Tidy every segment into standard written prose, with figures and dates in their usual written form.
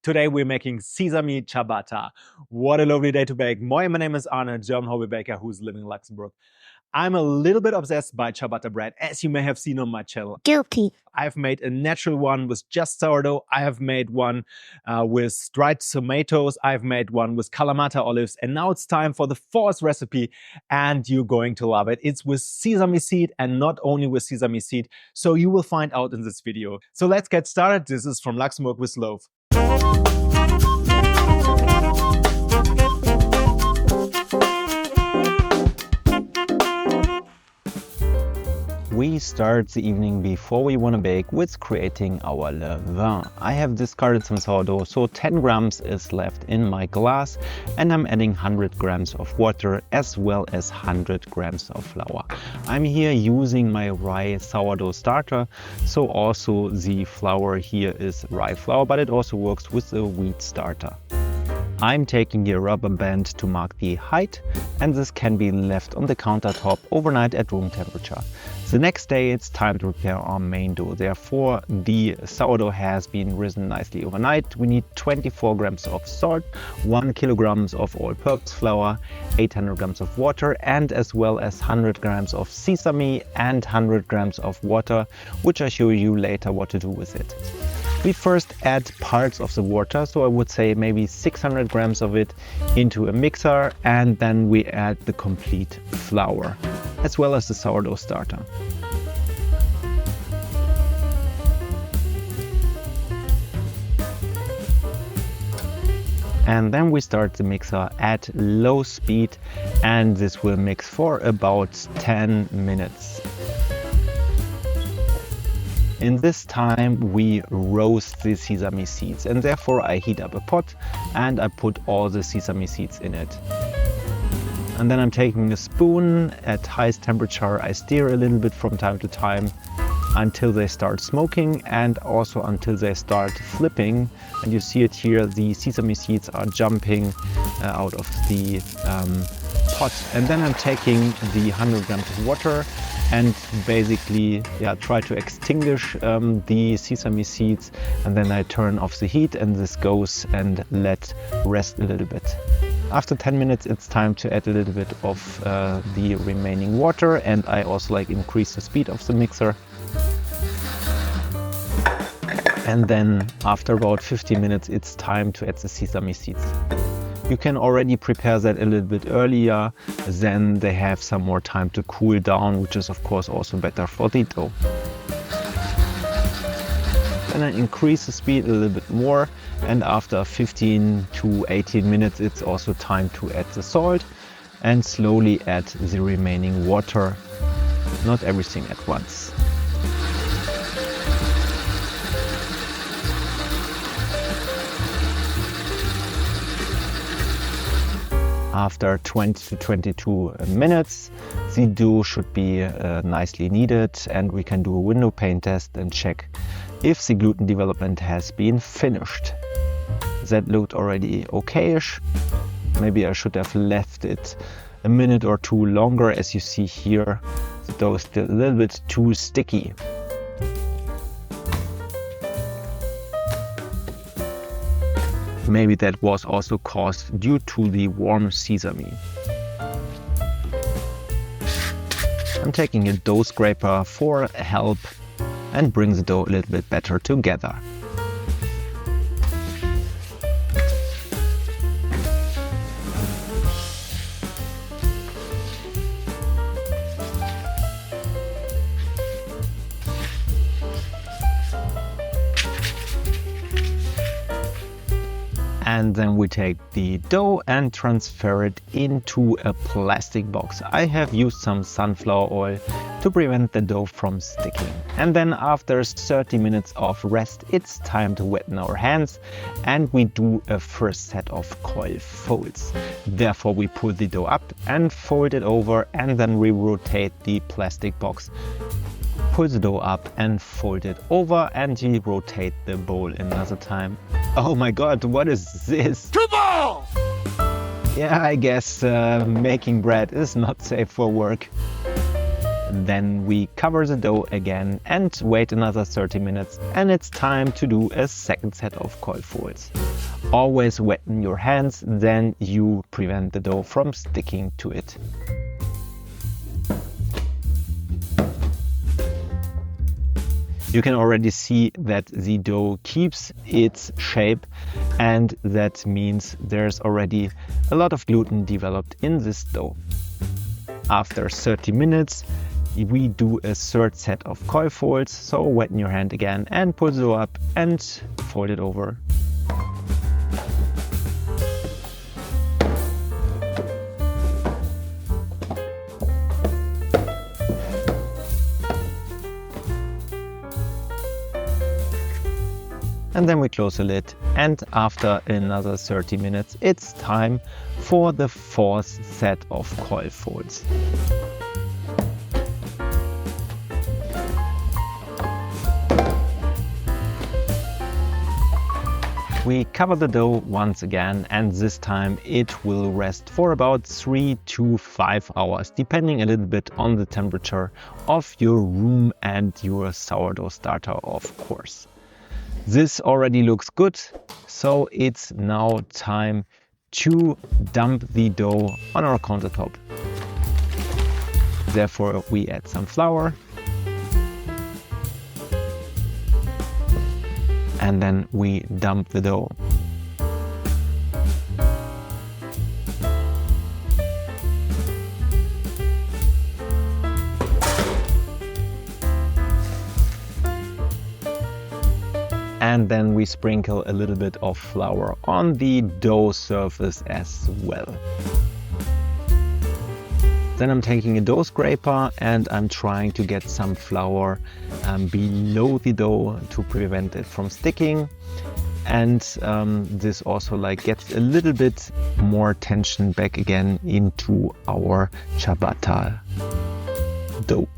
Today we're making sesame ciabatta. What a lovely day to bake. My name is Arne, a German hobby baker who's living in Luxembourg. I'm a little bit obsessed by ciabatta bread, as you may have seen on my channel. Guilty. I've made a natural one with just sourdough. I have made one with dried tomatoes. I've made one with Kalamata olives. And now it's time for the fourth recipe, and you're going to love it. It's with sesame seed, and not only with sesame seed. So you will find out in this video. So let's get started. This is from Luxembourg with Loaf. We start the evening before we want to bake with creating our levain. I have discarded some sourdough, so 10 grams is left in my glass, and I'm adding 100 grams of water as well as 100 grams of flour. I'm here using my rye sourdough starter, so also the flour here is rye flour, but it also works with the wheat starter. I'm taking a rubber band to mark the height, and this can be left on the countertop overnight at room temperature. The next day it's time to prepare our main dough. Therefore, the sourdough has been risen nicely overnight. We need 24 grams of salt, 1 kilograms of all-purpose flour, 800 grams of water, and as well as 100 grams of sesame and 100 grams of water, which I show you later what to do with it. We first add parts of the water, so I would say maybe 600 grams of it into a mixer, and then we add the complete flour, as well as the sourdough starter. And then we start the mixer at low speed, and this will mix for about 10 minutes. In this time we roast the sesame seeds, and therefore I heat up a pot and I put all the sesame seeds in it. And then I'm taking a spoon at highest temperature. I stir a little bit from time to time until they start smoking, and also until they start flipping. And you see it here, the sesame seeds are jumping out of the pot. And then I'm taking the 100 grams of water and basically try to extinguish the sesame seeds, and then I turn off the heat and this goes and let rest a little bit. After 10 minutes it's time to add a little bit of the remaining water, and I also increase the speed of the mixer. And then after about 15 minutes it's time to add the sesame seeds. You can already prepare that a little bit earlier, then they have some more time to cool down, which is of course also better for the dough. Then I increase the speed a little bit more, and after 15 to 18 minutes it's also time to add the salt and slowly add the remaining water, not everything at once. After 20 to 22 minutes, the dough should be nicely kneaded, and we can do a window pane test and check if the gluten development has been finished. That looked already okayish. Maybe I should have left it a minute or two longer. As you see here, the dough is still a little bit too sticky. Maybe that was also caused due to the warm sesame. I'm taking a dough scraper for help and bring the dough a little bit better together. And then we take the dough and transfer it into a plastic box. I have used some sunflower oil to prevent the dough from sticking. And then after 30 minutes of rest, it's time to wetten our hands, and we do a first set of coil folds. Therefore we pull the dough up and fold it over, and then we rotate the plastic box. Pull the dough up and fold it over, and you rotate the bowl another time. Oh my god, what is this? Yeah, I guess making bread is not safe for work. Then we cover the dough again and wait another 30 minutes, and it's time to do a second set of coil folds. Always wetten your hands, then you prevent the dough from sticking to it. You can already see that the dough keeps its shape, and that means there's already a lot of gluten developed in this dough. After 30 minutes, we do a third set of coil folds, so wetten your hand again and pull the dough up and fold it over. And then we close the lid, and after another 30 minutes it's time for the fourth set of coil folds. We cover the dough once again, and this time it will rest for about 3 to 5 hours, depending a little bit on the temperature of your room and your sourdough starter, of course. This already looks good, so it's now time to dump the dough on our countertop. Therefore, we add some flour, and then we dump the dough. And then we sprinkle a little bit of flour on the dough surface as well. Then I'm taking a dough scraper and I'm trying to get some flour below the dough to prevent it from sticking. And this also gets a little bit more tension back again into our ciabatta dough.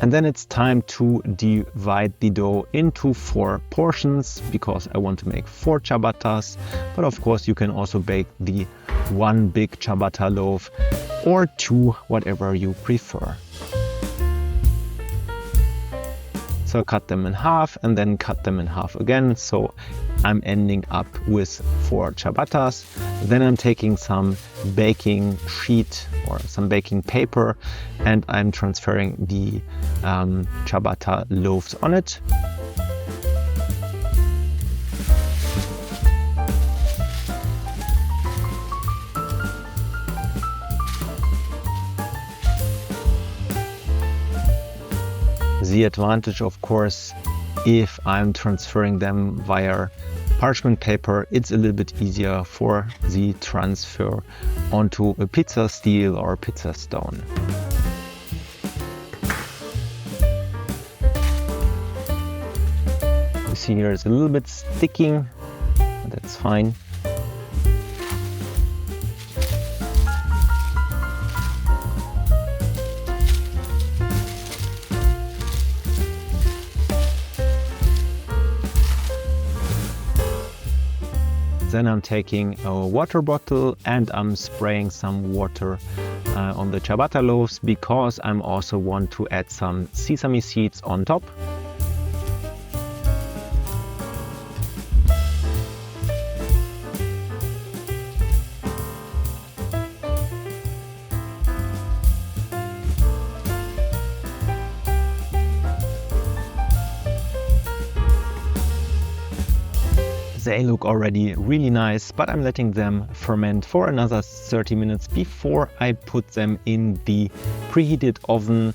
And then it's time to divide the dough into 4 portions, because I want to make 4 ciabattas. But of course you can also bake the 1 big ciabatta loaf, or 2, whatever you prefer. So cut them in half and then cut them in half again. So I'm ending up with 4 ciabattas. Then I'm taking some baking sheet or some baking paper and I'm transferring the ciabatta loaves on it. The advantage, of course, if I'm transferring them via parchment paper, it's a little bit easier for the transfer onto a pizza steel or pizza stone. You see here it's a little bit sticking, but that's fine. Then I'm taking a water bottle and I'm spraying some water on the ciabatta loaves, because I also want to add some sesame seeds on top. They look already really nice, but I'm letting them ferment for another 30 minutes before I put them in the preheated oven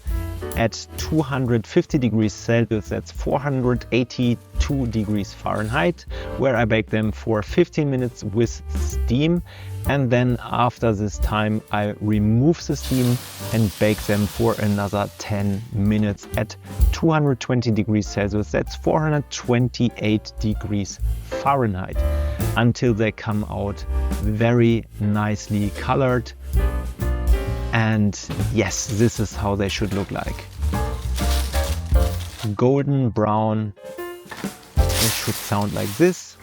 at 250 degrees Celsius, that's 482 degrees Fahrenheit, where I bake them for 15 minutes with steam. And then after this time, I remove the steam and bake them for another 10 minutes at 220 degrees Celsius, that's 428 degrees Fahrenheit, until they come out very nicely colored. And yes, this is how they should look like. Golden brown. This should sound like this.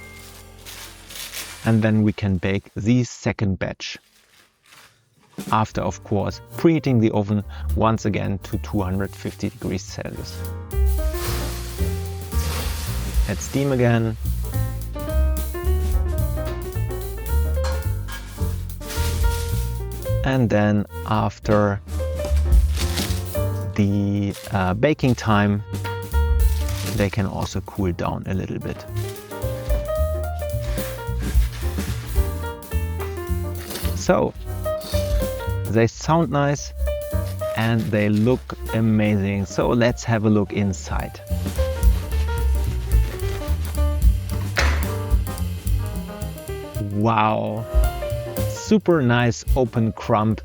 And then we can bake the second batch. after, of course, preheating the oven once again to 250 degrees Celsius. Add steam again. And then after the baking time, they can also cool down a little bit. So they sound nice and they look amazing. So let's have a look inside. Wow, super nice open crumb.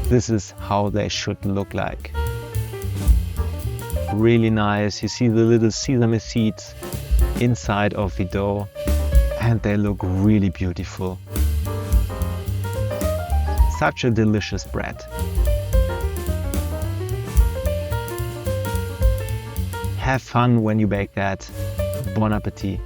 This is how they should look like. Really nice. You see the little sesame seeds inside of the dough and they look really beautiful. Such a delicious bread. Have fun when you bake that. Bon appetit.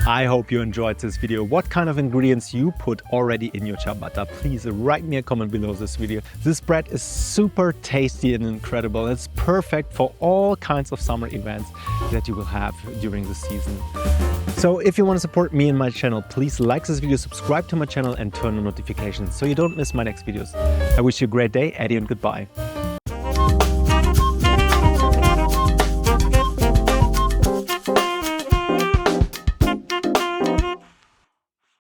I hope you enjoyed this video. What kind of ingredients you put already in your ciabatta? Please write me a comment below this video. This bread is super tasty and incredible. It's perfect for all kinds of summer events that you will have during the season. So if you want to support me and my channel, please like this video, subscribe to my channel and turn on notifications so you don't miss my next videos. I wish you a great day, Eddie, and goodbye.